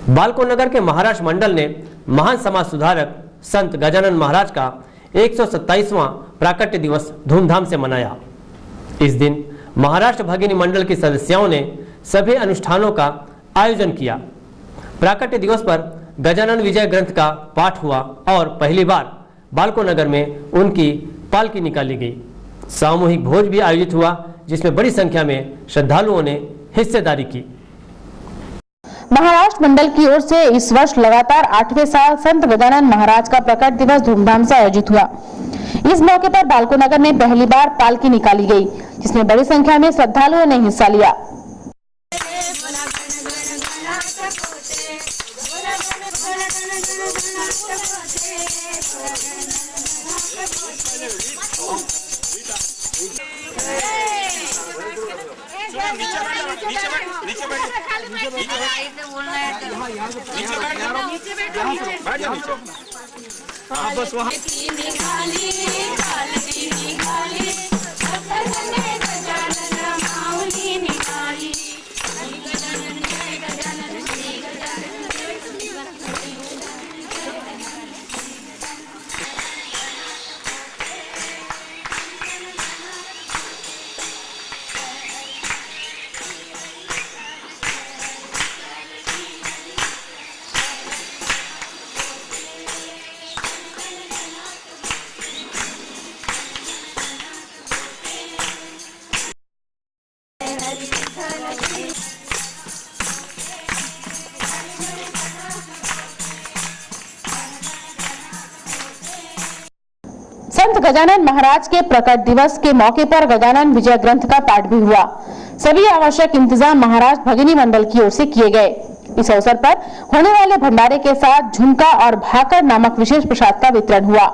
बालको नगर के महाराष्ट्र मंडल ने महान समाज सुधारक संत गजानन महाराज का 127वां प्राकट्य दिवस धूमधाम से मनाया। इस दिन महाराष्ट्र भगिनी मंडल की सदस्यों ने सभी अनुष्ठानों का आयोजन किया। प्राकट्य दिवस पर गजानन विजय ग्रंथ का पाठ हुआ और पहली बार बालको नगर में उनकी पालकी निकाली गई। सामूहिक भोज भी आयोजित हुआ, जिसमें बड़ी संख्या में श्रद्धालुओं ने हिस्सेदारी की। महाराष्ट्र मंडल की ओर से इस वर्ष लगातार 8वें साल संत गजानन महाराज का प्रकट दिवस धूमधाम से आयोजित हुआ। इस मौके पर बालको नगर में पहली बार पालकी निकाली गई, जिसमें बड़ी संख्या में श्रद्धालुओं ने हिस्सा लिया। बस वहाँ संत गजानन महाराज के प्रकट दिवस के मौके पर गजानन विजय ग्रंथ का पाठ भी हुआ। सभी आवश्यक इंतजाम महाराष्ट्र भगिनी मंडल की ओर से किए गए। इस अवसर पर होने वाले भंडारे के साथ झुमका और भाकर नामक विशेष प्रसाद का वितरण हुआ।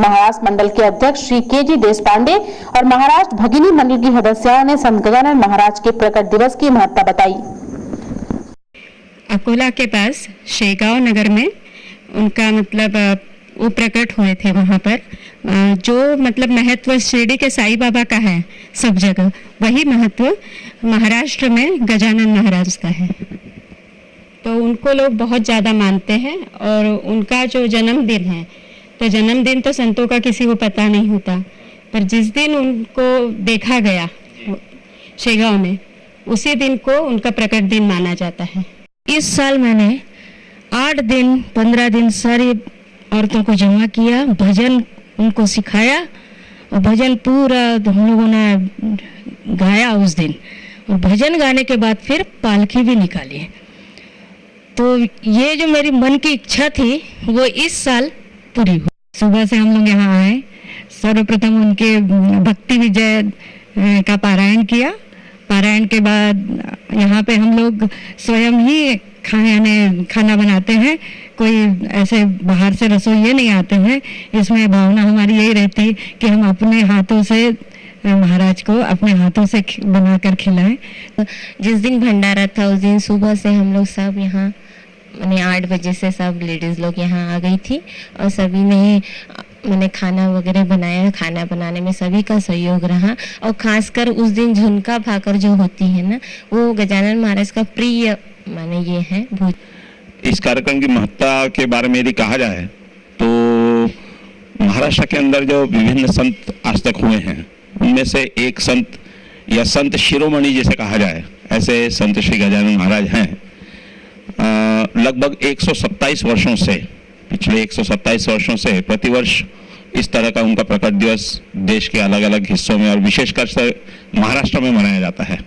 महाराष्ट्र मंडल के अध्यक्ष श्री के.जी. देशपांडे और महाराष्ट्र भगिनी मंडल की सदस्यों ने संत गजानन महाराज के प्रकट दिवस की महत्ता बताई। अकोला के पास शेगांव नगर में उनका वो प्रकट हुए थे। वहाँ पर जो महत्व शिरडी के साईं बाबा का है सब जगह, वही महत्व महाराष्ट्र में गजानन महाराज का है। तो उनको लोग बहुत ज़्यादा मानते हैं और उनका जो जन्मदिन है, तो जन्मदिन तो संतों का किसी को पता नहीं होता, पर जिस दिन उनको देखा गया शेगांव में, उसी दिन को उनका प्रकट दिन माना जाता है। इस साल मैंने 8 दिन 15 दिन सारी औरतों को जमा किया, भजन उनको सिखाया और भजन पूरा हम लोगों ने गाया उस दिन, और भजन गाने के बाद फिर पालकी भी निकाली। तो ये जो मेरी मन की इच्छा थी वो इस साल पूरी हुई। सुबह से हम लोग यहाँ आए, सर्वप्रथम उनके भक्ति विजय का पारायण किया। पारायण के बाद यहाँ पे हम लोग स्वयं ही खाना बनाते हैं, कोई ऐसे बाहर से रसोइये नहीं आते हैं। इसमें भावना हमारी यही रहती कि हम अपने हाथों से महाराज को अपने हाथों से बनाकर खिलाएं। जिस दिन भंडारा था उस दिन सुबह से हम लोग सब यहाँ 8 बजे से सब लेडीज़ लोग यहाँ आ गई थी और सभी ने खाना वगैरह बनाया। खाना बनाने में सभी का सहयोग रहा और खासकर उस दिन झुनका भाकर जो होती है ना, वो गजानन महाराज का प्रिय ये है। इस कार्यक्रम की महत्ता के बारे में यदि कहा जाए तो महाराष्ट्र के अंदर जो विभिन्न संत आज तक हुए हैं, उनमें से एक संत या संत शिरोमणि जिसे कहा जाए, ऐसे संत श्री गजानन महाराज हैं। लगभग 127 वर्षों से, पिछले 127 वर्षों से प्रतिवर्ष इस तरह का उनका प्रकट दिवस देश के अलग अलग हिस्सों में और विशेषकर से महाराष्ट्र में मनाया जाता है।